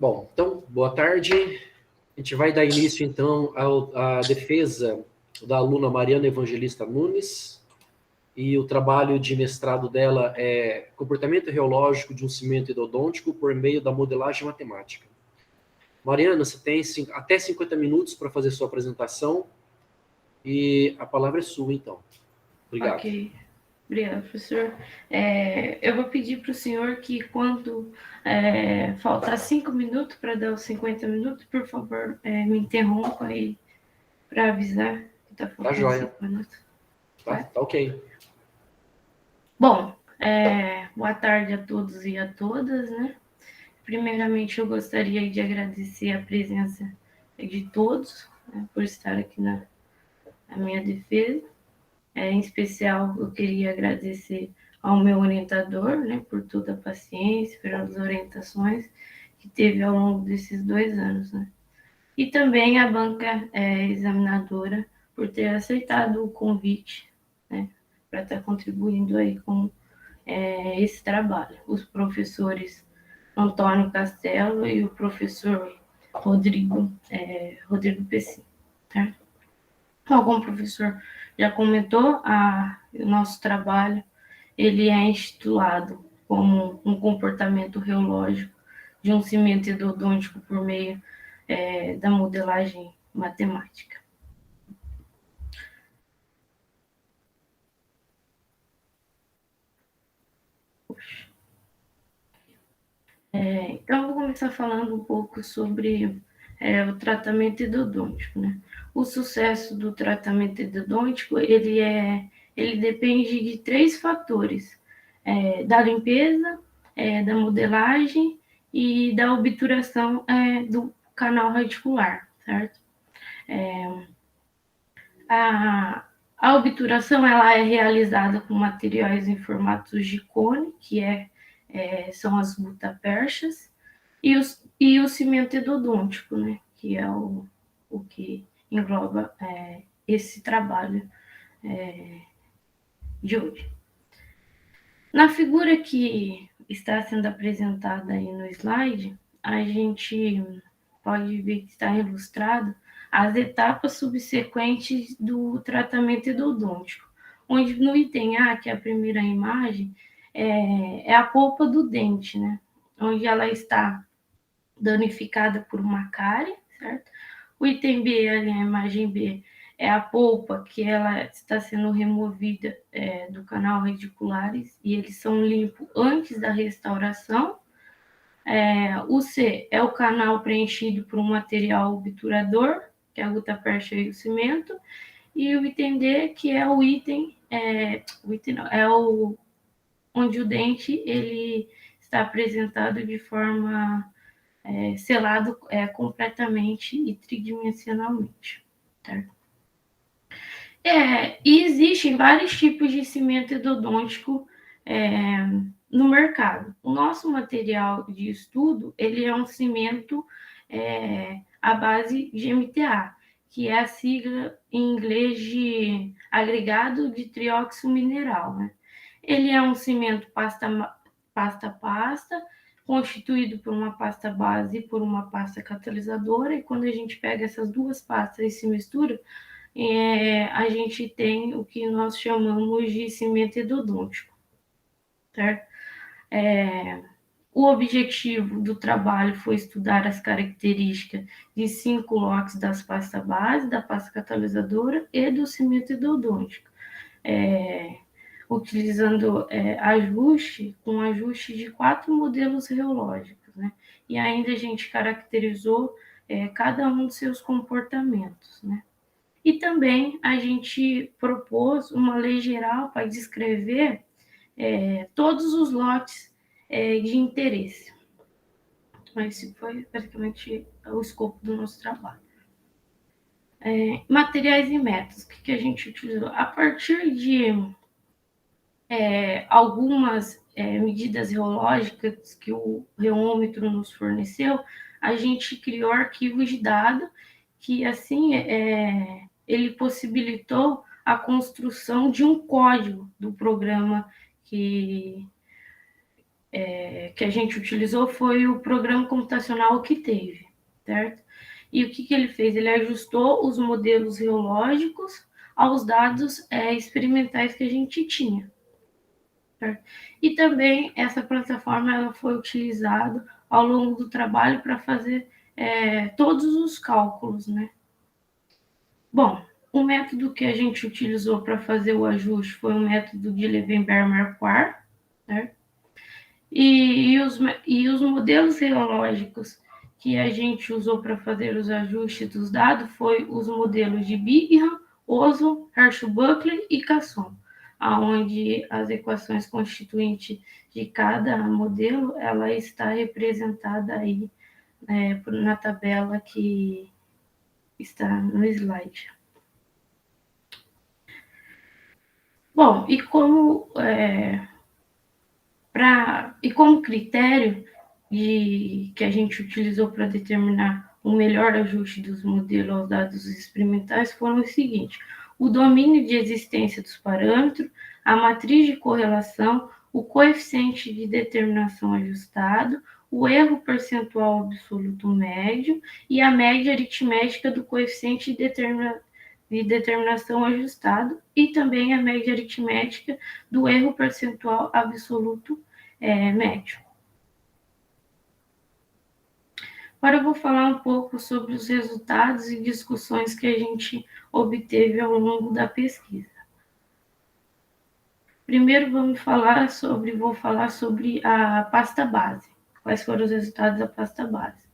Bom, então, boa tarde. A gente vai dar início, então, à defesa da aluna Mariana Evangelista Nunes, e o trabalho de mestrado dela é Comportamento Reológico de um Cimento Endodôntico por meio da modelagem matemática. Mariana, você tem até 50 minutos para fazer sua apresentação, e a palavra é sua, então. Obrigado. Ok. Obrigada, professor. Eu vou pedir para o senhor que, quando faltar 5 minutos para dar os 50 minutos, por favor, me interrompa aí para avisar que está faltando joia. 5 minutos. Tá ok. Bom, boa tarde a todos e a todas, né? Primeiramente, eu gostaria de agradecer a presença de todos, né, por estar aqui na minha defesa. Em especial, eu queria agradecer ao meu orientador, né, por toda a paciência, pelas orientações que teve ao longo desses 2 anos, né? E também a banca examinadora por ter aceitado o convite, né, para estar contribuindo aí com esse trabalho. Os professores Antônio Castelo e o professor Rodrigo Pessim, tá? Então, como o professor já comentou, o nosso trabalho ele é intitulado como um comportamento reológico de um cimento endodôntico por meio da modelagem matemática. Então, eu vou começar falando um pouco sobre o tratamento endodôntico, né? O sucesso do tratamento endodôntico, ele depende de 3 fatores, da limpeza, da modelagem e da obturação do canal radicular, certo? A obturação ela é realizada com materiais em formatos de cone, que são as gutaperchas, e o cimento endodôntico, né, que é o que engloba esse trabalho de hoje. Na figura que está sendo apresentada aí no slide, a gente pode ver que está ilustrado as etapas subsequentes do tratamento endodôntico, onde no item A, que é a primeira imagem, é a polpa do dente, né? Onde ela está danificada por uma cárie, certo? O item B, ali, a imagem B, é a polpa que ela está sendo removida do canal radiculares e eles são limpos antes da restauração. O C é o canal preenchido por um material obturador, que é a gutapercha e o cimento, e o item D, que é o item onde o dente ele está apresentado de forma selado completamente e tridimensionalmente. Tá? E existem vários tipos de cimento endodôntico no mercado. O nosso material de estudo ele é um cimento à base de MTA, que é a sigla em inglês de agregado de trióxido mineral. Né? Ele é um cimento pasta-pasta, constituído por uma pasta base e por uma pasta catalisadora, e quando a gente pega essas duas pastas e se mistura, a gente tem o que nós chamamos de cimento endodôntico, certo? O objetivo do trabalho foi estudar as características de 5 lotes das pastas base, da pasta catalisadora e do cimento endodôntico, utilizando ajuste de 4 modelos reológicos, né? E ainda a gente caracterizou cada um dos seus comportamentos, né? E também a gente propôs uma lei geral para descrever todos os lotes de interesse. Esse foi praticamente o escopo do nosso trabalho. Materiais e métodos, o que a gente utilizou? A partir de algumas medidas reológicas que o reômetro nos forneceu, a gente criou arquivos de dados que, assim, ele possibilitou a construção de um código do programa que que a gente utilizou foi o programa computacional que teve, certo? E o que ele fez? Ele ajustou os modelos geológicos aos dados experimentais que a gente tinha. Certo? E também essa plataforma ela foi utilizada ao longo do trabalho para fazer todos os cálculos, né? Bom, o método que a gente utilizou para fazer o ajuste foi o método de Levenberg-Marquardt, certo? E os modelos geológicos que a gente usou para fazer os ajustes dos dados foi os modelos de Bingham, Oswald, Herschel-Buckley e Casson, onde as equações constituintes de cada modelo ela está representada aí na tabela que está no slide. Bom, e como critério que a gente utilizou para determinar o melhor ajuste dos modelos aos dados experimentais foram os seguintes: o domínio de existência dos parâmetros, a matriz de correlação, o coeficiente de determinação ajustado, o erro percentual absoluto médio e a média aritmética do coeficiente de determinação ajustado e também a média aritmética do erro percentual absoluto médio. Agora eu vou falar um pouco sobre os resultados e discussões que a gente obteve ao longo da pesquisa. Primeiro vou falar sobre a pasta base. Quais foram os resultados da pasta base?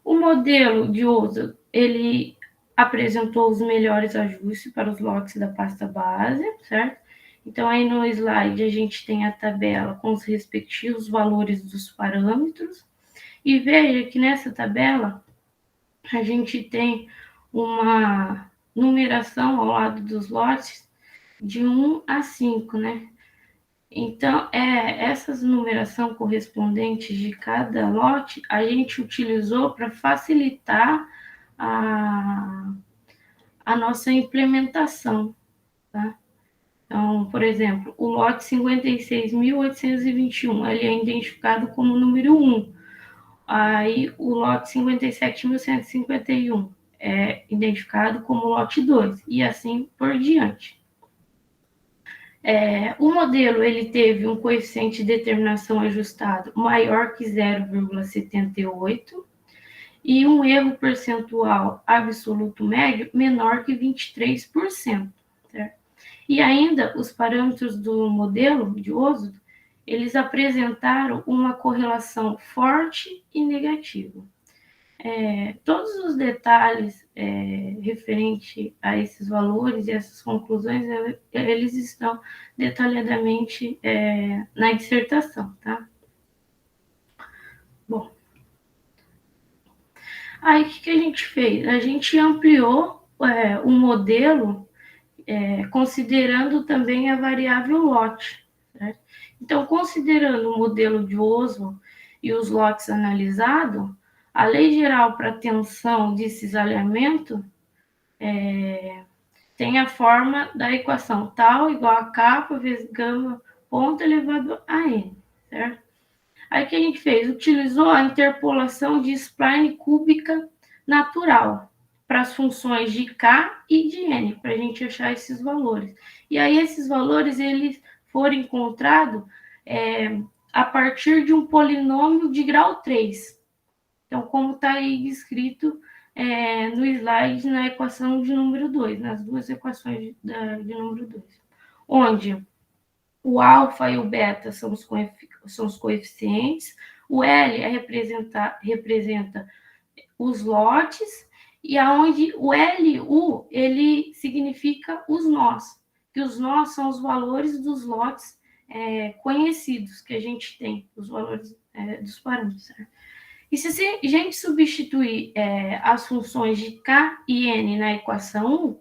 O modelo de Oswald, ele apresentou os melhores ajustes para os lotes da pasta base, certo? Então, aí no slide a gente tem a tabela com os respectivos valores dos parâmetros. E veja que nessa tabela a gente tem uma numeração ao lado dos lotes de 1 a 5, né? Então, essas numeração correspondentes de cada lote, a gente utilizou para facilitar a nossa implementação, tá? Então, por exemplo, o lote 56.821, ele é identificado como número 1. Aí, o lote 57.151 é identificado como lote 2, e assim por diante. O modelo ele teve um coeficiente de determinação ajustado maior que 0,78 e um erro percentual absoluto médio menor que 23%. Certo? E ainda os parâmetros do modelo de Oswald, eles apresentaram uma correlação forte e negativa. Todos os detalhes referentes a esses valores e essas conclusões, eles estão detalhadamente na dissertação, tá? Bom, aí o que a gente fez? A gente ampliou o modelo considerando também a variável lote, certo? Então, considerando o modelo de Oswald e os lotes analisados, a lei geral para tensão de cisalhamento tem a forma da equação tal igual a k vezes gama ponto elevado a n, certo? Aí o que a gente fez? Utilizou a interpolação de spline cúbica natural para as funções de k e de n, para a gente achar esses valores. E aí esses valores eles foram encontrados a partir de um polinômio de grau 3. Então, como está aí escrito no slide, na equação de número 2, nas duas equações de número 2, onde o alfa e o beta são os coeficientes, o L representa os lotes, e aonde o LU, ele significa os nós, que os nós são os valores dos lotes conhecidos que a gente tem, os valores dos parâmetros, certo? E se a gente substituir as funções de K e N na equação 1,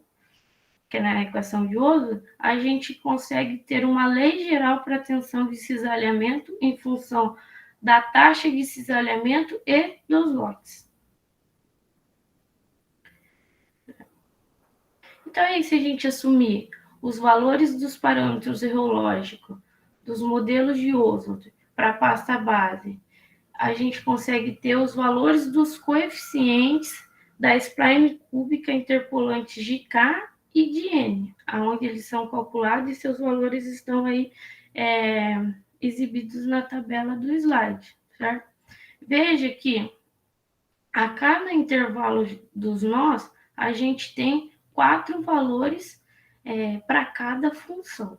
que é na equação de Oswald, a gente consegue ter uma lei geral para a tensão de cisalhamento em função da taxa de cisalhamento e dos lotes. Então, aí, se a gente assumir os valores dos parâmetros geológicos, dos modelos de Oswald, para a pasta base, a gente consegue ter os valores dos coeficientes da spline cúbica interpolantes de K e de N, aonde eles são calculados e seus valores estão aí exibidos na tabela do slide, certo? Veja que a cada intervalo dos nós, a gente tem 4 valores para cada função.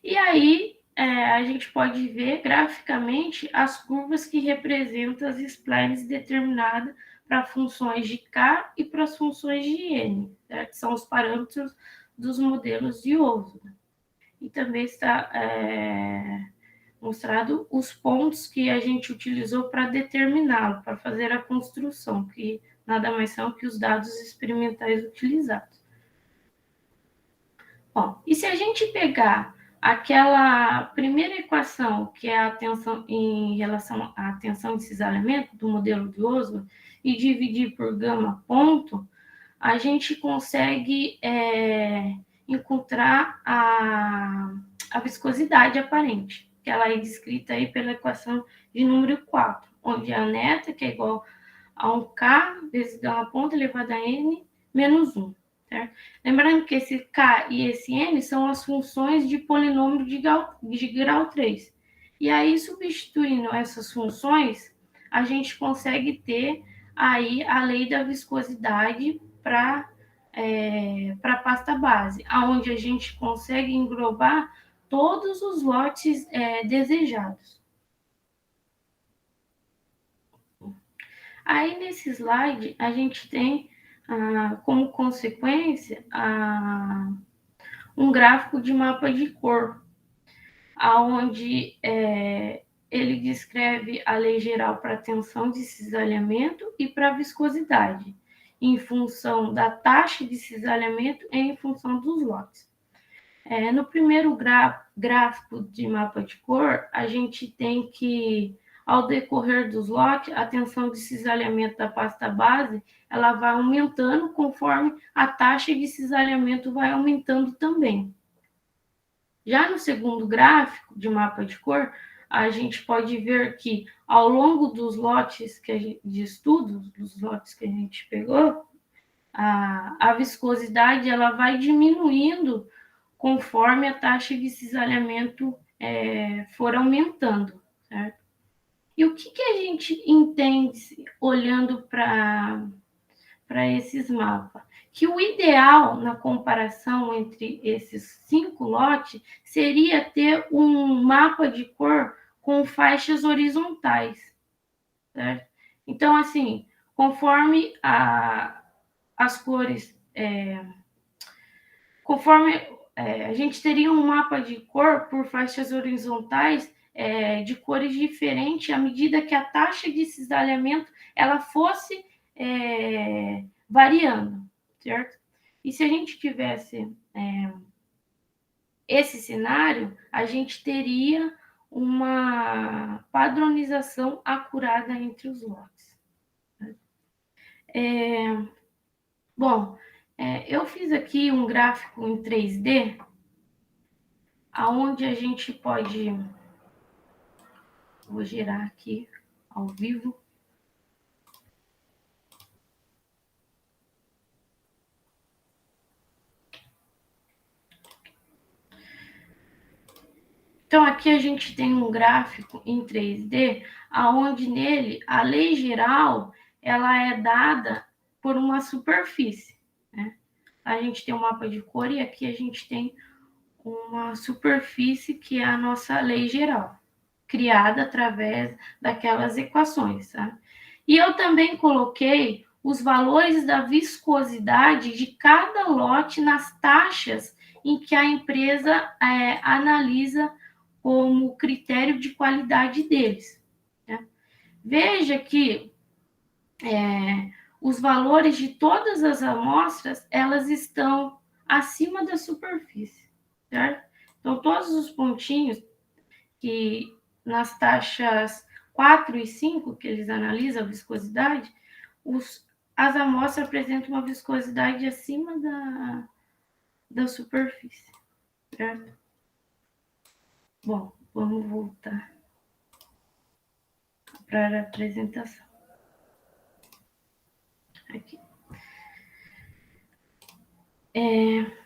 E aí, a gente pode ver graficamente as curvas que representam as splines determinadas para funções de K e para as funções de N, certo? Que são os parâmetros dos modelos de Oslo. E também está mostrado os pontos que a gente utilizou para determiná-lo, para fazer a construção, que nada mais são que os dados experimentais utilizados. Bom, e se a gente pegar aquela primeira equação, que é a tensão em relação à tensão de cisalhamento do modelo de Oslo, e dividir por gama ponto, a gente consegue encontrar a viscosidade aparente, que ela é descrita aí pela equação de número 4, onde a neta, que é igual a 1K vezes gama ponto elevado a N menos 1. Certo? Lembrando que esse K e esse N são as funções de polinômio de grau 3. E aí, substituindo essas funções, a gente consegue ter aí a lei da viscosidade para a pasta base, onde a gente consegue englobar todos os lotes desejados. Aí, nesse slide, a gente tem como consequência um gráfico de mapa de cor, onde ele descreve a lei geral para a tensão de cisalhamento e para a viscosidade, em função da taxa de cisalhamento e em função dos lotes. No primeiro gráfico de mapa de cor, a gente tem que, ao decorrer dos lotes, a tensão de cisalhamento da pasta base ela vai aumentando conforme a taxa de cisalhamento vai aumentando também. Já no segundo gráfico de mapa de cor, a gente pode ver que ao longo dos lotes de estudos, dos lotes que a gente pegou, a viscosidade ela vai diminuindo conforme a taxa de cisalhamento for aumentando, certo? E o que a gente entende olhando para esses mapas? Que o ideal na comparação entre esses 5 lotes seria ter um mapa de cor com faixas horizontais, certo? Então, assim, conforme as cores... conforme a gente teria um mapa de cor por faixas horizontais de cores diferentes à medida que a taxa de cisalhamento ela fosse variando, certo? E se a gente tivesse esse cenário, a gente teria uma padronização acurada entre os lotes. Bom, eu fiz aqui um gráfico em 3D, aonde a gente pode... Vou girar aqui ao vivo. Então, aqui a gente tem um gráfico em 3D, aonde nele a lei geral ela é dada por uma superfície, né? A gente tem um mapa de cor e aqui a gente tem uma superfície que é a nossa lei geral, criada através daquelas equações, tá? E eu também coloquei os valores da viscosidade de cada lote nas taxas em que a empresa analisa como critério de qualidade deles. Né? Veja que os valores de todas as amostras, elas estão acima da superfície, certo? Então, todos os pontinhos que nas taxas 4 e 5, que eles analisam a viscosidade, as amostras apresentam uma viscosidade acima da superfície. certo? Bom, vamos voltar para a apresentação. Aqui.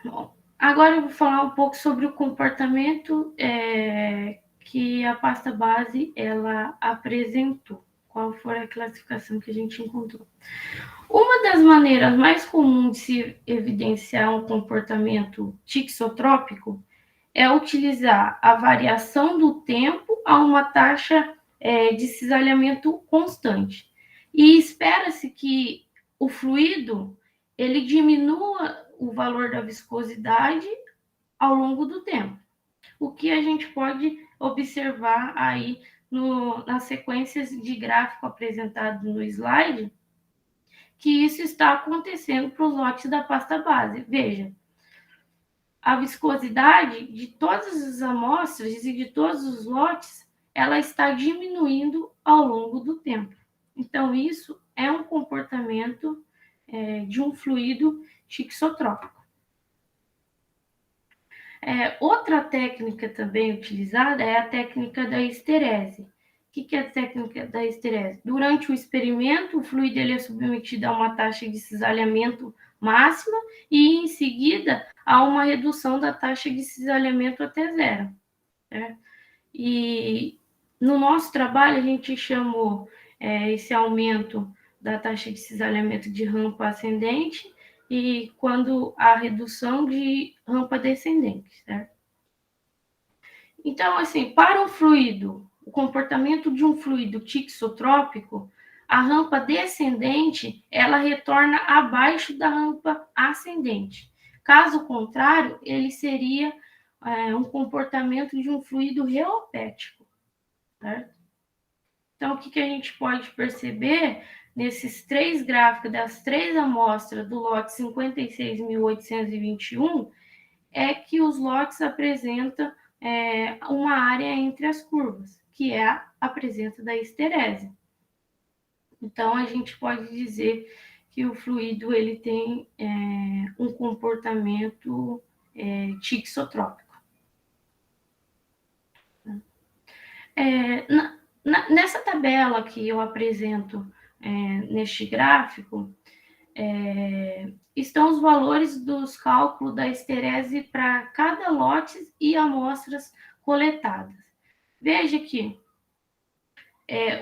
Bom, agora eu vou falar um pouco sobre o comportamento que a pasta base ela apresentou. Qual foi a classificação que a gente encontrou? Uma das maneiras mais comuns de se evidenciar um comportamento tixotrópico é utilizar a variação do tempo a uma taxa de cisalhamento constante. E espera-se que o fluido ele diminua o valor da viscosidade ao longo do tempo. O que a gente pode observar aí nas sequências de gráfico apresentado no slide, que isso está acontecendo para os lotes da pasta base. Veja, a viscosidade de todas as amostras e de todos os lotes, ela está diminuindo ao longo do tempo. Então, isso é um comportamento de um fluido tixotrópico. Outra técnica também utilizada é a técnica da esterese. O que é a técnica da esterese? Durante o experimento, o fluido ele é submetido a uma taxa de cisalhamento máxima e, em seguida, há uma redução da taxa de cisalhamento até zero. Né? E no nosso trabalho, a gente chamou esse aumento da taxa de cisalhamento de rampa ascendente e quando a redução de rampa descendente, certo? Então, assim, para um fluido, o comportamento de um fluido tixotrópico, a rampa descendente, ela retorna abaixo da rampa ascendente. Caso contrário, ele seria um comportamento de um fluido reopético, certo? Então, o que a gente pode perceber nesses três gráficos das três amostras do lote 56.821 é que os lotes apresentam uma área entre as curvas, que é a presença da esterese. Então, a gente pode dizer que o fluido ele tem um comportamento tixotrópico. Nessa tabela que eu apresento neste gráfico, estão os valores dos cálculos da esterese para cada lote e amostras coletadas. Veja que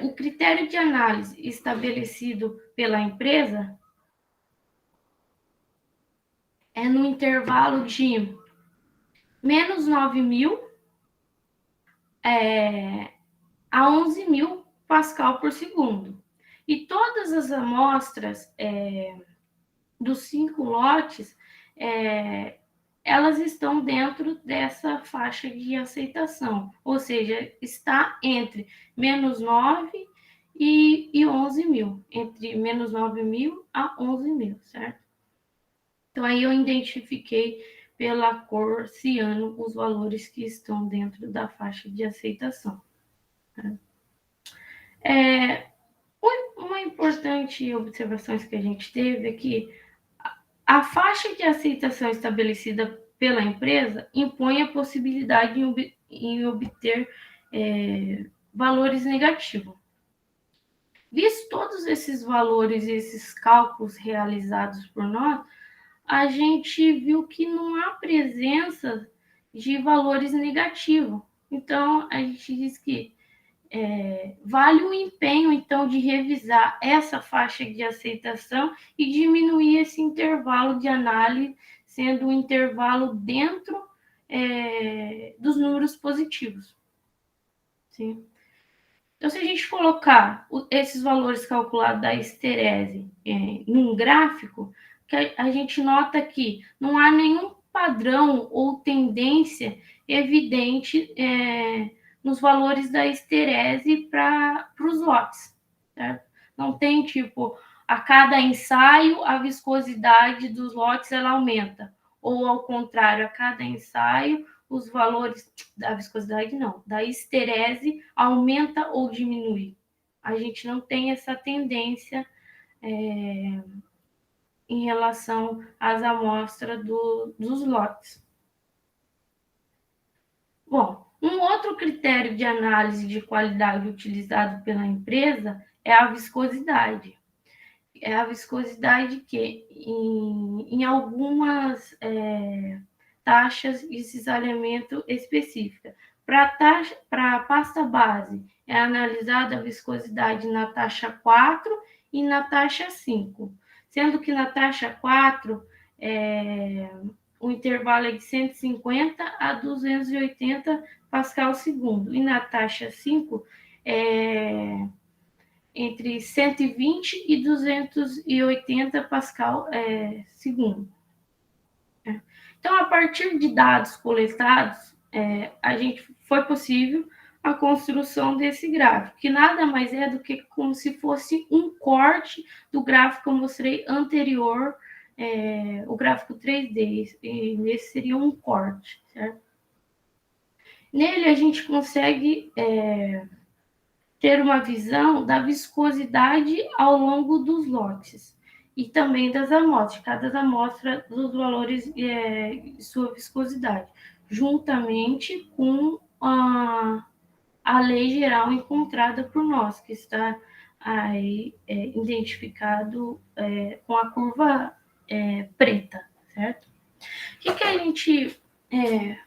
o critério de análise estabelecido pela empresa é no intervalo de menos 9.000 a 11.000 Pascal por segundo. E todas as amostras dos 5 lotes, elas estão dentro dessa faixa de aceitação, ou seja, está entre menos 9 e 11.000, entre menos 9.000 a 11.000, certo? Então, aí eu identifiquei pela cor ciano os valores que estão dentro da faixa de aceitação. Uma importante observação que a gente teve é que a faixa de aceitação estabelecida pela empresa impõe a possibilidade em obter valores negativos. Visto todos esses valores, esses cálculos realizados por nós, a gente viu que não há presença de valores negativos. Então, a gente diz que vale o empenho, então, de revisar essa faixa de aceitação e diminuir esse intervalo de análise, sendo um intervalo dentro dos números positivos. Sim. Então, se a gente colocar esses valores calculados da esterese num gráfico, a gente nota que não há nenhum padrão ou tendência evidente nos valores da esterese para os lotes, certo? Não tem, tipo, a cada ensaio, a viscosidade dos lotes ela aumenta. Ou, ao contrário, a cada ensaio, os valores da viscosidade, não, da esterese aumenta ou diminui. A gente não tem essa tendência em relação às amostras dos lotes. Bom, um outro critério de análise de qualidade utilizado pela empresa é a viscosidade. É a viscosidade que, em algumas taxas de cisalhamento específica. Para a pasta base, é analisada a viscosidade na taxa 4 e na taxa 5, sendo que na taxa 4, o intervalo é de 150 a 280 pascal segundo, e na taxa 5, entre 120 e 280 pascal segundo. Então, a partir de dados coletados, foi possível a construção desse gráfico, que nada mais é do que como se fosse um corte do gráfico que eu mostrei anterior, o gráfico 3D, e nesse seria um corte, certo? Nele, a gente consegue ter uma visão da viscosidade ao longo dos lotes e também das amostras, cada amostra dos valores de sua viscosidade, juntamente com a lei geral encontrada por nós, que está aí identificado com a curva preta, certo?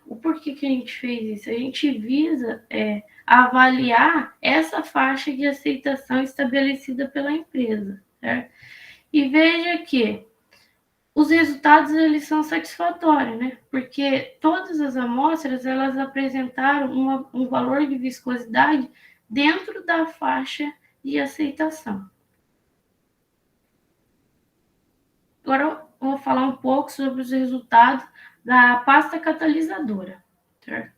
O porquê que a gente fez isso? A gente visa avaliar essa faixa de aceitação estabelecida pela empresa, certo? E veja que os resultados eles são satisfatórios, né? Porque todas as amostras elas apresentaram um valor de viscosidade dentro da faixa de aceitação. Agora eu vou falar um pouco sobre os resultados da pasta catalisadora, certo?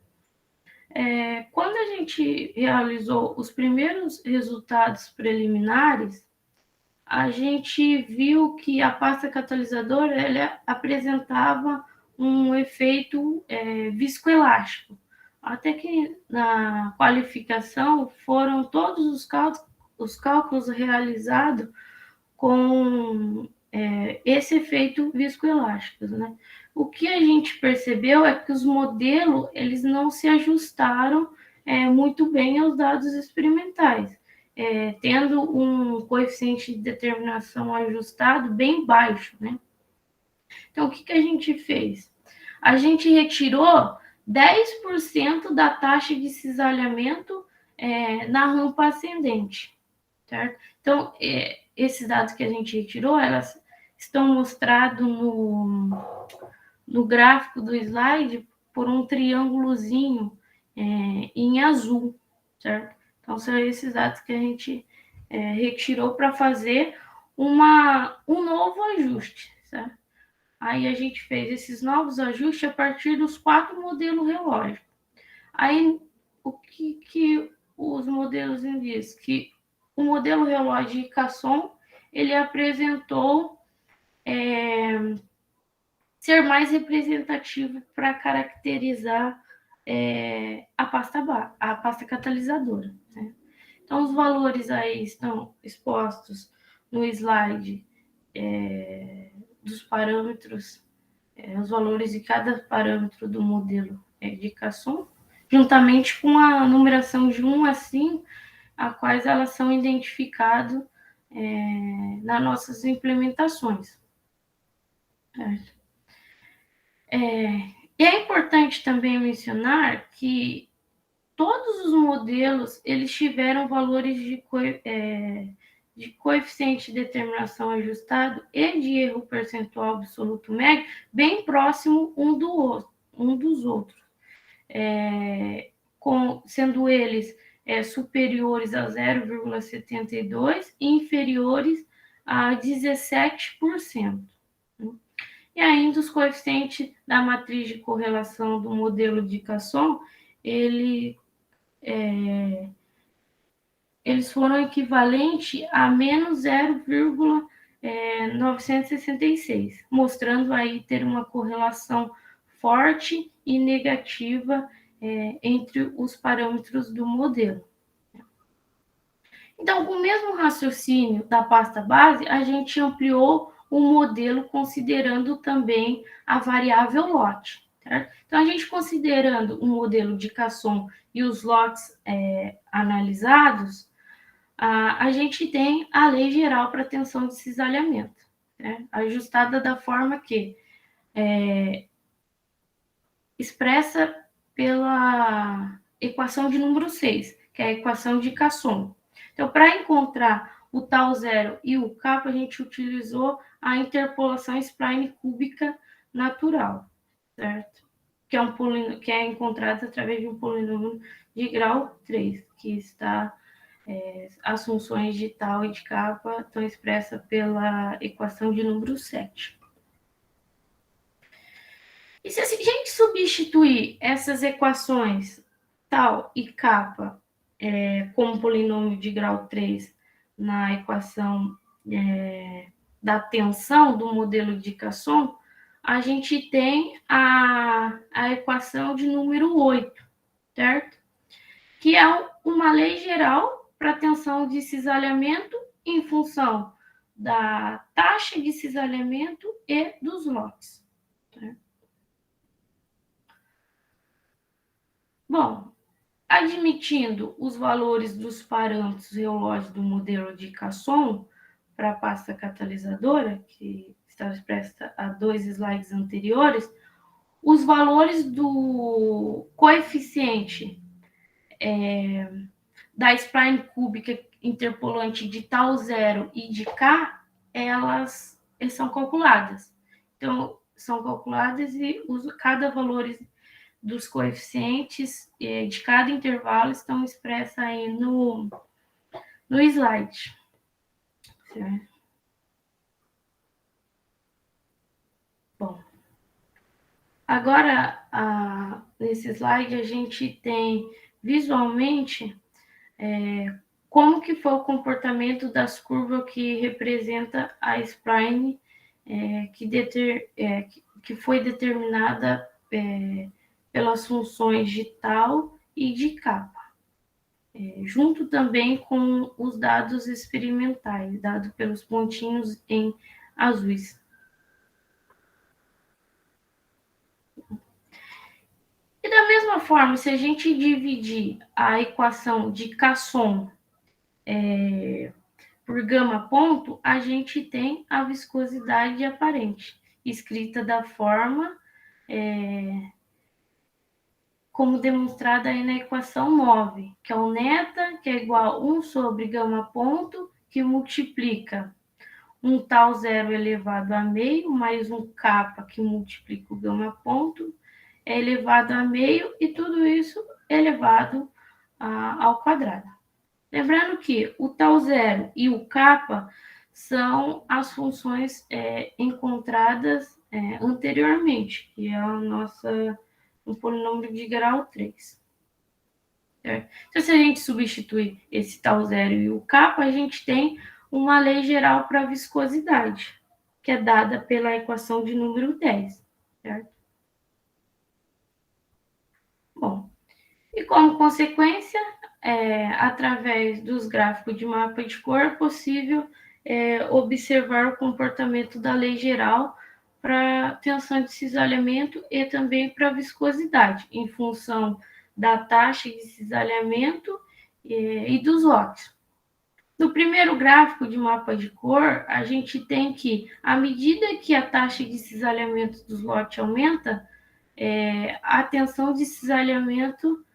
Quando a gente realizou os primeiros resultados preliminares, a gente viu que a pasta catalisadora ela apresentava um efeito viscoelástico. Até que na qualificação foram todos os cálculos realizados com esse efeito viscoelástico, né? O que a gente percebeu é que os modelos eles não se ajustaram muito bem aos dados experimentais, tendo um coeficiente de determinação ajustado bem baixo, né? Então, o que a gente fez? A gente retirou 10% da taxa de cisalhamento na rampa ascendente, certo? Então, esses dados que a gente retirou, elas estão mostrados no gráfico do slide por um triângulozinho em azul, certo? Então, são esses dados que a gente retirou para fazer um novo ajuste, certo? Aí a gente fez esses novos ajustes a partir dos 4 modelos relógicos. Aí, o que os modelos indicam? Que o modelo relógio de Casson, ele apresentou ser mais representativo para caracterizar a pasta catalisadora, né? Então, os valores aí estão expostos no slide dos parâmetros, os valores de cada parâmetro do modelo de Casson, juntamente com a numeração de 1 a 5, a quais elas são identificadas nas nossas implementações. E é importante também mencionar que todos os modelos eles tiveram valores de coeficiente de determinação ajustado e de erro percentual absoluto médio bem próximo um dos outros, sendo eles superiores a 0,72 e inferiores a 17%. E ainda os coeficientes da matriz de correlação do modelo de Casson, eles foram equivalentes a menos 0,966, mostrando aí ter uma correlação forte e negativa entre os parâmetros do modelo. Então, com o mesmo raciocínio da pasta base, a gente ampliou o modelo considerando também a variável lote. certo? Então, a gente considerando o modelo de Casson e os lotes analisados, a gente tem a lei geral para tensão de cisalhamento, né? Ajustada da forma que expressa pela equação de número 6, que é a equação de Casson. Então, para encontrar o tal zero e o kappa, a gente utilizou a interpolação spline cúbica natural, certo? Que é encontrada através de um polinômio de grau 3, que está as funções de tal e de kappa estão expressas pela equação de número 7. E se a gente substituir essas equações tal e kappa como polinômio de grau 3 na equação da tensão do modelo de Casson, a gente tem a equação de número 8, certo? Que é uma lei geral para tensão de cisalhamento em função da taxa de cisalhamento e dos lotes. Certo? Bom, admitindo os valores dos parâmetros reológicos do modelo de Casson para a pasta catalisadora, que está expressa a 2 slides anteriores, os valores do coeficiente da spline cúbica interpolante de tal zero e de K, elas são calculadas. Então, são calculadas e cada valor dos coeficientes de cada intervalo estão expressas aí no slide. Certo? Bom, agora nesse slide a gente tem visualmente como que foi o comportamento das curvas que representa a spline que foi determinada pelas funções de tal e de kappa, junto também com os dados experimentais, dados pelos pontinhos em azuis. E da mesma forma, se a gente dividir a equação de Casson por gama ponto, a gente tem a viscosidade aparente, escrita da forma como demonstrada aí na equação 9, que é o neta, que é igual a 1 sobre gama ponto, que multiplica um tal zero elevado a meio, mais um kappa, que multiplica o gama ponto, é elevado a meio, e tudo isso elevado ao quadrado. Lembrando que o tal zero e o kappa são as funções encontradas anteriormente, que é um polinômio de grau 3. Certo? Então, se a gente substituir esse tal zero e o kappa, a gente tem uma lei geral para a viscosidade, que é dada pela equação de número 10. Certo? Bom, e como consequência, através dos gráficos de mapa de cor, é possível observar o comportamento da lei geral para tensão de cisalhamento e também para viscosidade, em função da taxa de cisalhamento e dos lotes. No primeiro gráfico de mapa de cor, a gente tem que, à medida que a taxa de cisalhamento dos lotes aumenta, a tensão de cisalhamento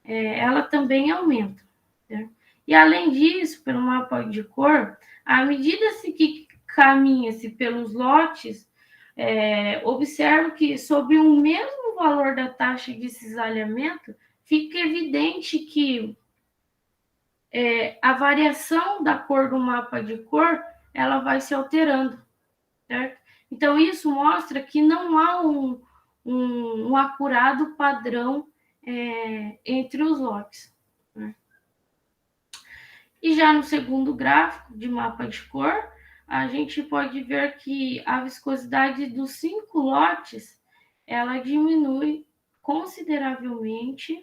ela também aumenta. Né? E além disso, pelo mapa de cor, à medida que caminha-se pelos lotes, observo que sobre o mesmo valor da taxa de cisalhamento, fica evidente que a variação da cor do mapa de cor ela vai se alterando. Certo? Então, isso mostra que não há um acurado padrão entre os lotes. Né? E já no segundo gráfico de mapa de cor, a gente pode ver que a viscosidade dos 5 lotes ela diminui consideravelmente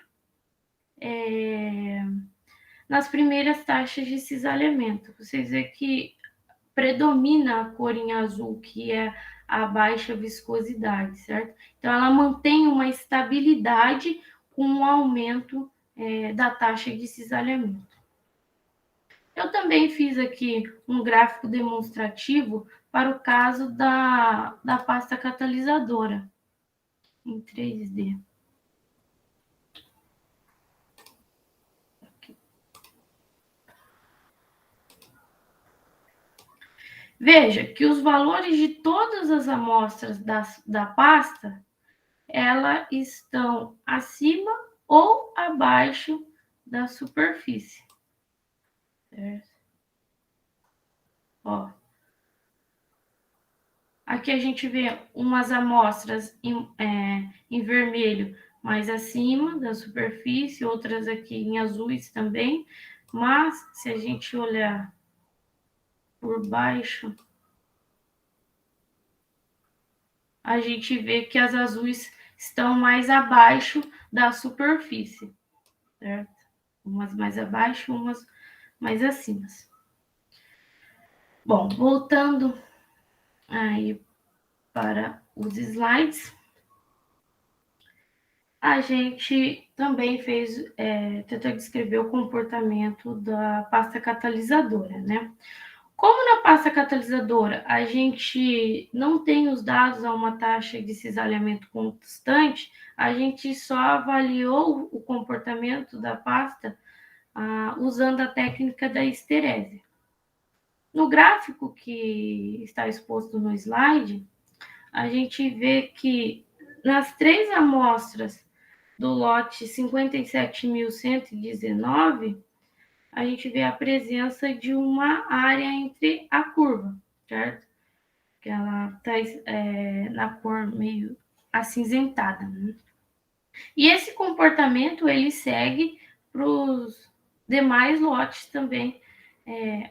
nas primeiras taxas de cisalhamento. Vocês veem que predomina a cor em azul, que é a baixa viscosidade, certo? Então, ela mantém uma estabilidade com o aumento da taxa de cisalhamento. Eu também fiz aqui um gráfico demonstrativo para o caso da pasta catalisadora em 3D. Veja que os valores de todas as amostras da pasta, elas estão acima ou abaixo da superfície. Certo? Ó. Aqui a gente vê umas amostras em vermelho mais acima da superfície, outras aqui em azuis também, mas se a gente olhar por baixo, a gente vê que as azuis estão mais abaixo da superfície, certo? Umas mais abaixo, umas mais acima. Bom, voltando aí para os slides, a gente também tentou descrever o comportamento da pasta catalisadora, né? Como na pasta catalisadora a gente não tem os dados a uma taxa de cisalhamento constante, a gente só avaliou o comportamento da pasta usando a técnica da esterese. No gráfico que está exposto no slide, a gente vê que nas 3 amostras do lote 57.119, a gente vê a presença de uma área entre a curva, certo? Que ela está na cor meio acinzentada, né? E esse comportamento, ele segue para os demais lotes também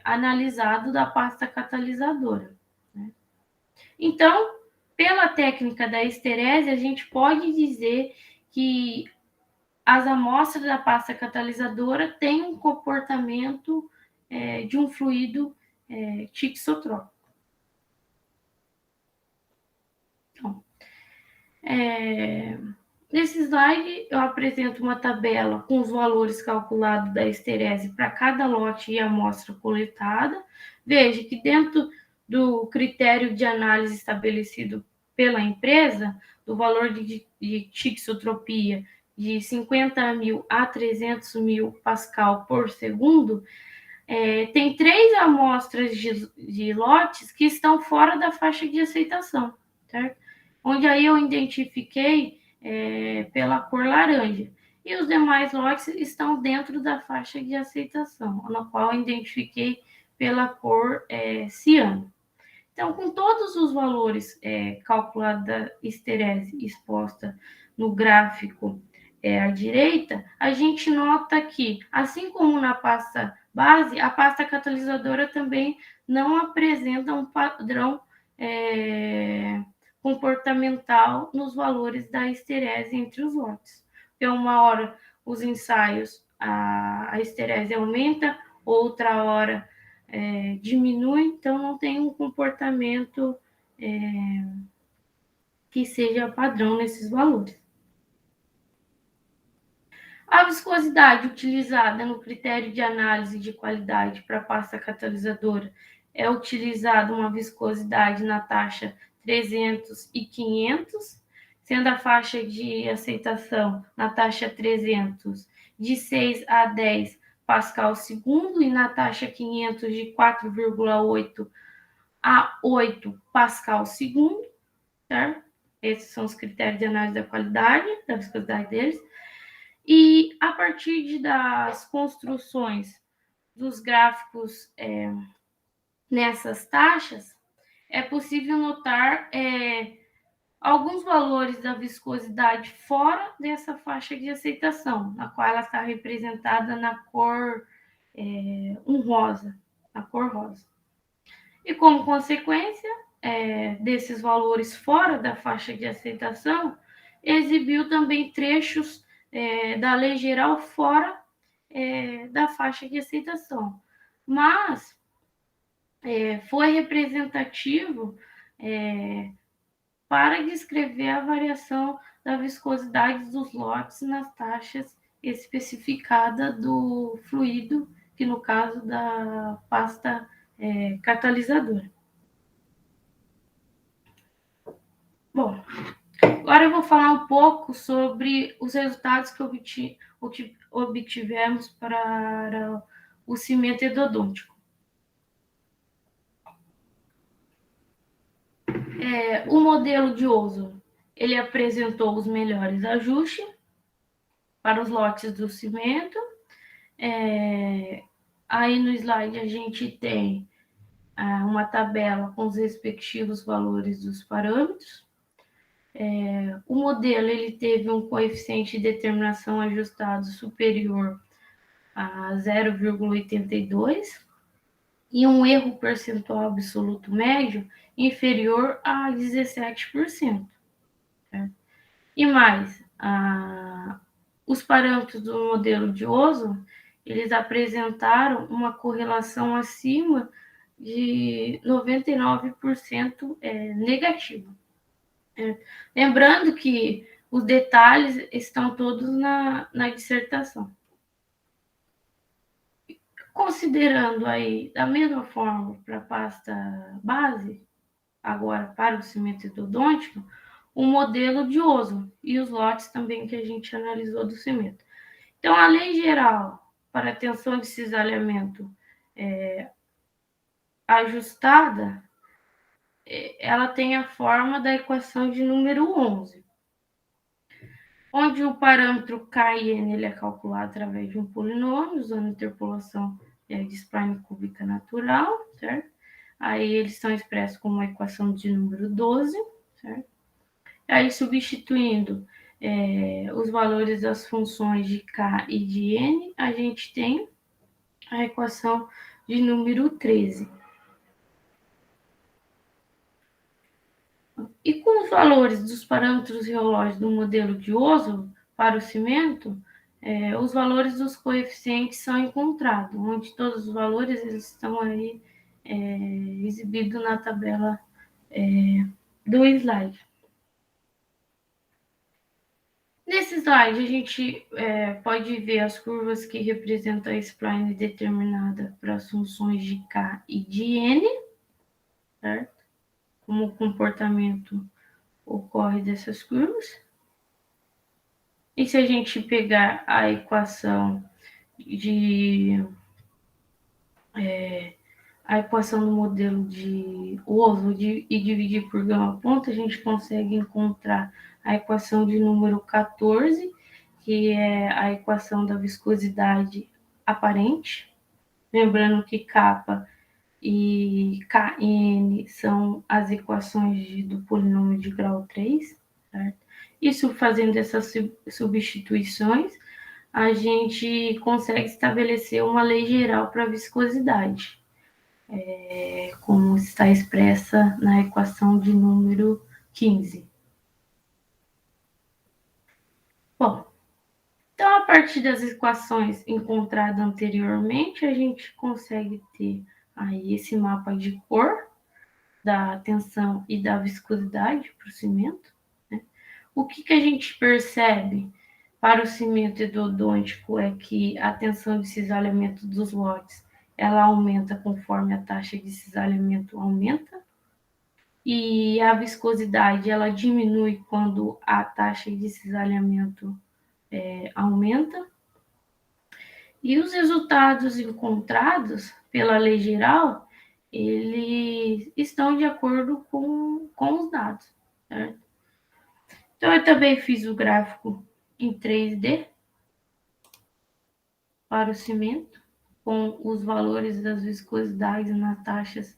analisado da pasta catalisadora, né? Então, pela técnica da esterese, a gente pode dizer que as amostras da pasta catalisadora têm um comportamento de um fluido tixotrópico. Então, nesse slide, eu apresento uma tabela com os valores calculados da esterese para cada lote e amostra coletada. Veja que dentro do critério de análise estabelecido pela empresa, do valor de tixotropia de 50.000 a 300.000 pascal por segundo, tem 3 amostras de lotes que estão fora da faixa de aceitação, certo? Onde aí eu identifiquei pela cor laranja. E os demais lotes estão dentro da faixa de aceitação, na qual eu identifiquei pela cor ciano. Então, com todos os valores calculados da esterese exposta no gráfico à direita, a gente nota que, assim como na pasta base, a pasta catalisadora também não apresenta um padrão comportamental nos valores da esterese entre os lotes. Porque uma hora os ensaios, a esterese aumenta, outra hora diminui, então não tem um comportamento que seja padrão nesses valores. A viscosidade utilizada no critério de análise de qualidade para pasta catalisadora é utilizada uma viscosidade na taxa 300 e 500, sendo a faixa de aceitação na taxa 300 de 6 a 10 pascal segundo e na taxa 500 de 4,8 a 8 pascal segundo, certo? Esses são os critérios de análise da qualidade, da viscosidade deles. E a partir das construções dos gráficos nessas taxas, é possível notar alguns valores da viscosidade fora dessa faixa de aceitação, na qual ela está representada na cor rosa, na cor rosa. E como consequência desses valores fora da faixa de aceitação, exibiu também trechos da lei geral fora da faixa de aceitação. Mas foi representativo para descrever a variação da viscosidade dos lotes nas taxas especificadas do fluido, que no caso da pasta catalisadora. Bom, agora eu vou falar um pouco sobre os resultados que obtivemos para o cimento endodôntico. O modelo de Ozone, ele apresentou os melhores ajustes para os lotes do cimento. Aí no slide a gente tem uma tabela com os respectivos valores dos parâmetros. O modelo ele teve um coeficiente de determinação ajustado superior a 0,82 e um erro percentual absoluto médio inferior a 17%. Certo? E mais, os parâmetros do modelo de Ozone, eles apresentaram uma correlação acima de 99% negativa. Lembrando que os detalhes estão todos na dissertação. Considerando aí da mesma forma para a pasta base, agora para o cimento endodôntico, o modelo de Ozone e os lotes também que a gente analisou do cimento. Então, a lei geral para a tensão de cisalhamento ajustada, ela tem a forma da equação de número 11, onde o parâmetro Kn ele é calculado através de um polinômio, usando interpolação de spline cúbica natural, certo? Aí eles são expressos como uma equação de número 12, certo? Aí substituindo os valores das funções de K e de N, a gente tem a equação de número 13. E com os valores dos parâmetros reológicos do modelo de Ozone para o cimento, os valores dos coeficientes são encontrados, onde todos os valores eles estão aí exibidos na tabela do slide. Nesse slide, a gente pode ver as curvas que representam a spline determinada para as funções de K e de N, certo? Como o comportamento ocorre dessas curvas. E se a gente pegar a equação do modelo de Ozone e dividir por gama ponta, a gente consegue encontrar a equação de número 14, que é a equação da viscosidade aparente. Lembrando que kappa e Kn são as equações do polinômio de grau 3, certo? Isso, fazendo essas substituições, a gente consegue estabelecer uma lei geral para a viscosidade, como está expressa na equação de número 15. Bom, então, a partir das equações encontradas anteriormente, a gente consegue ter aí esse mapa de cor da tensão e da viscosidade para o cimento. Né? O que a gente percebe para o cimento endodôntico é que a tensão de cisalhamento dos lotes ela aumenta conforme a taxa de cisalhamento aumenta, e a viscosidade ela diminui quando a taxa de cisalhamento aumenta. E os resultados encontrados pela lei geral, eles estão de acordo com os dados, certo? Então, eu também fiz o gráfico em 3D para o cimento, com os valores das viscosidades nas taxas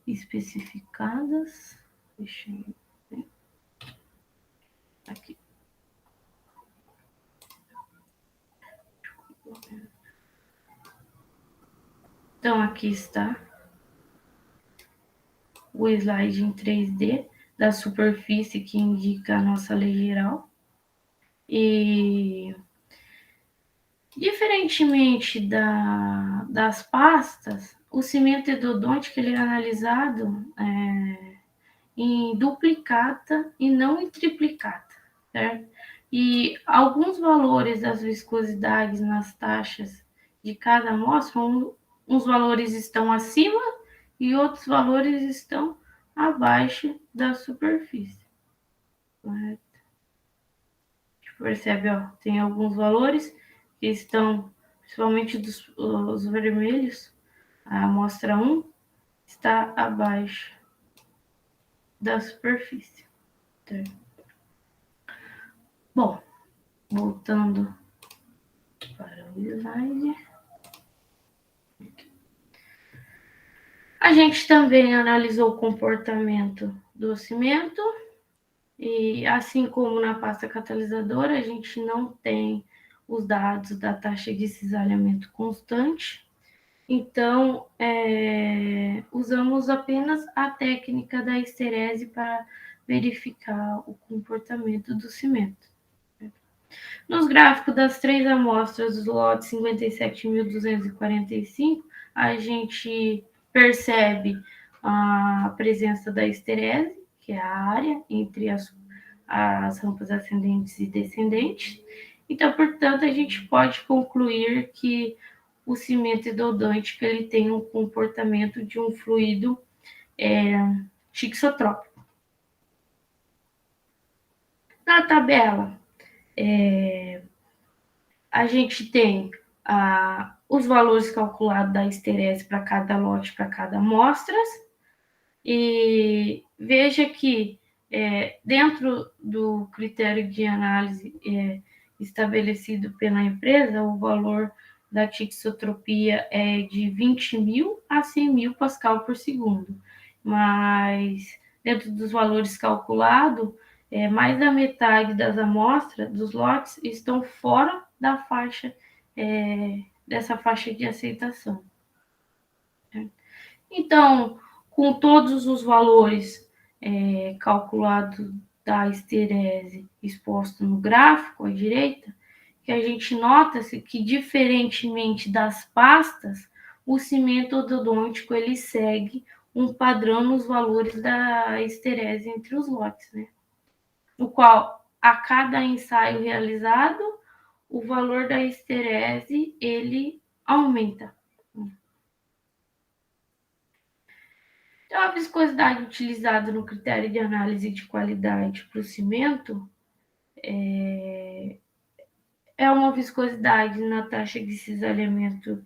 especificadas. Deixa eu ver. Aqui. Então, aqui está o slide em 3D da superfície que indica a nossa lei geral. E, diferentemente das pastas, o cimento endodôntico ele é analisado em duplicata e não em triplicata, certo? E alguns valores das viscosidades nas taxas de cada amostra, uns valores estão acima e outros valores estão abaixo da superfície. Correto? Percebe, ó, tem alguns valores que estão, principalmente os vermelhos, a amostra 1 está abaixo da superfície. Tá? Bom, voltando para o slide. A gente também analisou o comportamento do cimento e, assim como na pasta catalisadora, a gente não tem os dados da taxa de cisalhamento constante. Então, usamos apenas a técnica da esterese para verificar o comportamento do cimento. Nos gráficos das 3 amostras do lote 57.245, a gente percebe a presença da esterese, que é a área entre as rampas ascendentes e descendentes. Então, portanto, a gente pode concluir que o cimento endodôntico ele tem um comportamento de um fluido tixotrópico. Na tabela, a gente tem os valores calculados da esterese para cada lote, para cada amostra, e veja que dentro do critério de análise estabelecido pela empresa, o valor da tixotropia é de 20.000 a 100.000 pascal por segundo, mas dentro dos valores calculados, mais da metade das amostras, dos lotes, estão fora da faixa, dessa faixa de aceitação. Então, com todos os valores calculados da esterese exposto no gráfico à direita, que a gente nota-se que, diferentemente das pastas, o cimento ododôntico ele segue um padrão nos valores da esterese entre os lotes, né? No qual, a cada ensaio realizado, o valor da esterese ele aumenta. Então, a viscosidade utilizada no critério de análise de qualidade para o cimento é uma viscosidade na taxa de cisalhamento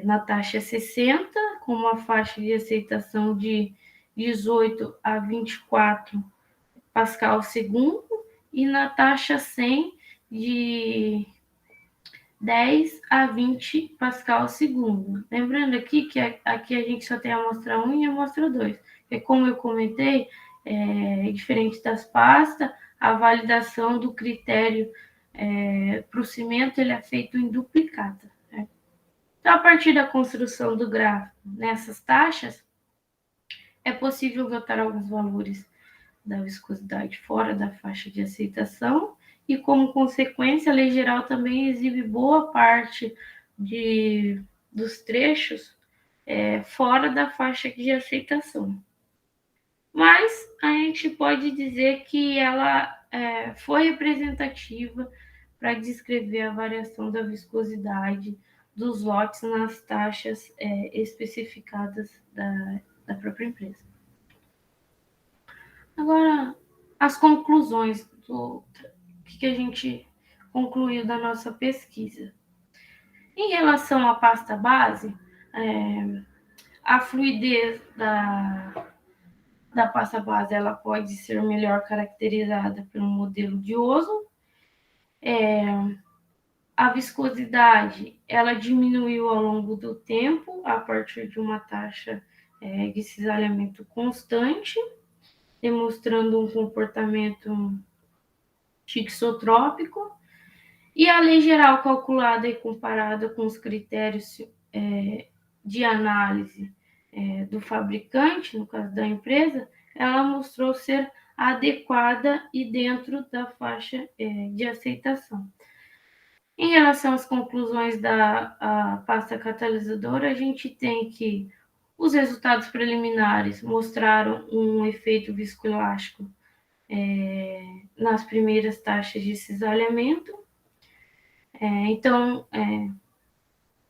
na taxa 60, com uma faixa de aceitação de 18 a 24 pascal segundo, e na taxa 100 de 10 a 20 pascal segundo. Lembrando aqui que aqui a gente só tem a amostra 1 e a amostra 2. Porque, como eu comentei, diferente das pastas, a validação do critério para o cimento ele é feito em duplicata. Né? Então, a partir da construção do gráfico nessas taxas, é possível votar alguns valores da viscosidade fora da faixa de aceitação e, como consequência, a lei geral também exibe boa parte dos trechos fora da faixa de aceitação. Mas a gente pode dizer que ela foi representativa para descrever a variação da viscosidade dos lotes nas taxas especificadas da própria empresa. Agora, as conclusões do que a gente concluiu da nossa pesquisa. Em relação à pasta base, a fluidez da pasta base ela pode ser melhor caracterizada pelo modelo de Oso. A viscosidade ela diminuiu ao longo do tempo a partir de uma taxa de cisalhamento constante, demonstrando um comportamento tixotrópico, e a lei geral calculada e comparada com os critérios de análise do fabricante, no caso da empresa, ela mostrou ser adequada e dentro da faixa de aceitação. Em relação às conclusões da pasta catalisadora, a gente tem que Os resultados preliminares mostraram um efeito viscoelástico nas primeiras taxas de cisalhamento. Então,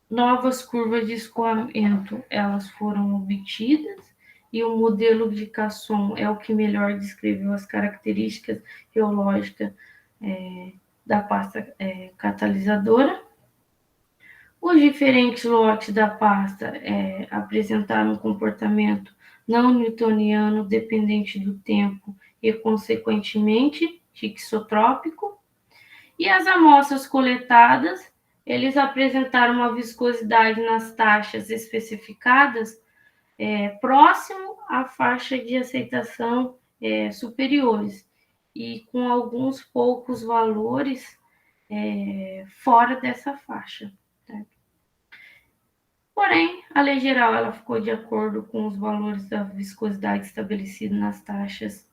novas curvas de escoamento elas foram obtidas e o modelo de Casson é o que melhor descreveu as características geológicas da pasta catalisadora. Os diferentes lotes da pasta apresentaram um comportamento não newtoniano dependente do tempo e, consequentemente, tixotrópico. E as amostras coletadas, eles apresentaram uma viscosidade nas taxas especificadas próximo à faixa de aceitação superiores e com alguns poucos valores fora dessa faixa. Certo? Porém, a lei geral ela ficou de acordo com os valores da viscosidade estabelecidos nas taxas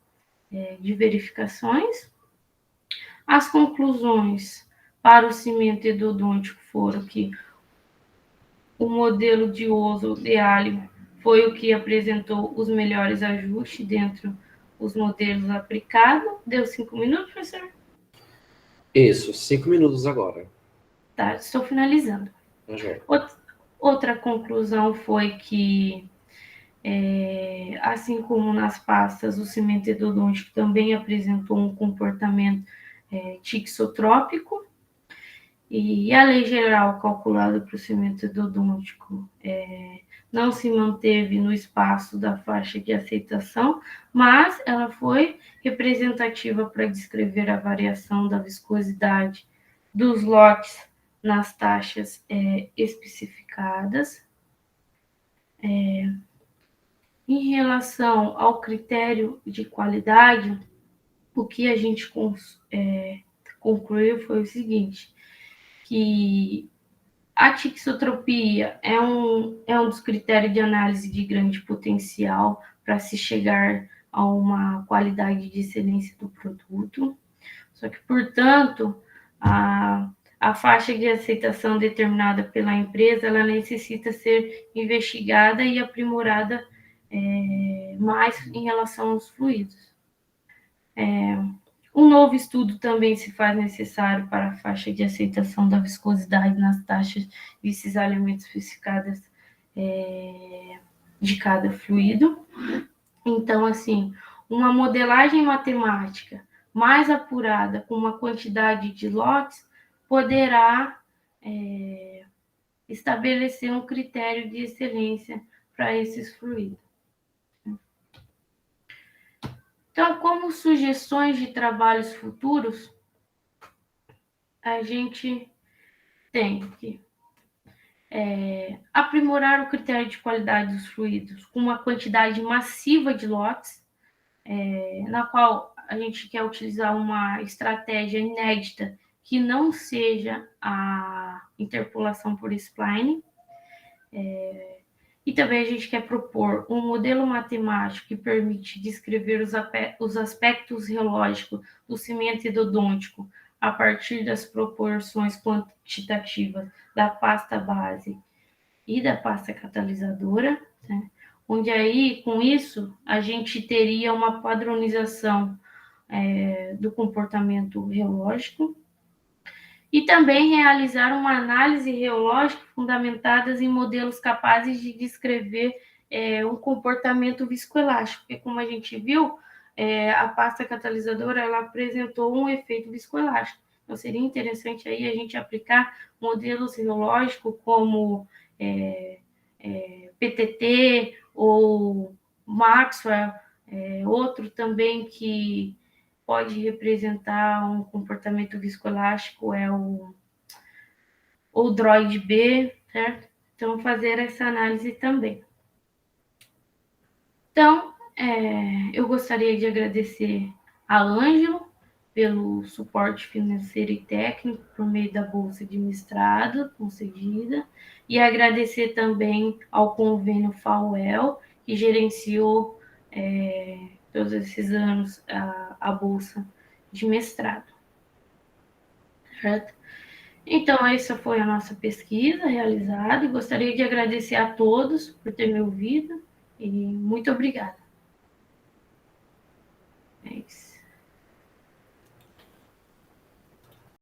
de verificações. As conclusões para o cimento endodôntico foram que o modelo de Oso de Alho foi o que apresentou os melhores ajustes dentro dos modelos aplicados. Deu 5 minutos, professor? Isso, 5 minutos agora. Tá, estou finalizando. Tá joia. Outra conclusão foi que, assim como nas pastas, o cimento endodôntico também apresentou um comportamento tixotrópico, e a lei geral calculada para o cimento endodôntico não se manteve no espaço da faixa de aceitação, mas ela foi representativa para descrever a variação da viscosidade dos lotes nas taxas especificadas. Em relação ao critério de qualidade, o que a gente concluiu foi o seguinte, que a tixotropia é um dos critérios de análise de grande potencial para se chegar a uma qualidade de excelência do produto. Só que, portanto, a faixa de aceitação determinada pela empresa, ela necessita ser investigada e aprimorada mais em relação aos fluidos. Um novo estudo também se faz necessário para a faixa de aceitação da viscosidade nas taxas de cisalhamento especificadas de cada fluido. Então, assim, uma modelagem matemática mais apurada com uma quantidade de lotes poderá estabelecer um critério de excelência para esses fluidos. Então, como sugestões de trabalhos futuros, a gente tem que aprimorar o critério de qualidade dos fluidos com uma quantidade massiva de lotes, na qual a gente quer utilizar uma estratégia inédita que não seja a interpolação por spline. E também a gente quer propor um modelo matemático que permite descrever os aspectos reológicos do cimento endodôntico a partir das proporções quantitativas da pasta base e da pasta catalisadora, né? Onde aí, com isso, a gente teria uma padronização do comportamento reológico e também realizar uma análise reológica fundamentadas em modelos capazes de descrever um comportamento viscoelástico, porque como a gente viu, a pasta catalisadora ela apresentou um efeito viscoelástico. Então, seria interessante aí a gente aplicar modelos reológicos como PTT ou Maxwell, outro também que pode representar um comportamento viscoelástico é o DROID-B, certo? Então, fazer essa análise também. Então, eu gostaria de agradecer a Ângelo pelo suporte financeiro e técnico por meio da bolsa de mestrado concedida e agradecer também ao convênio FAUEL, que gerenciou todos esses anos a bolsa de mestrado, certo? Então, essa foi a nossa pesquisa realizada e gostaria de agradecer a todos por ter me ouvido e muito obrigada.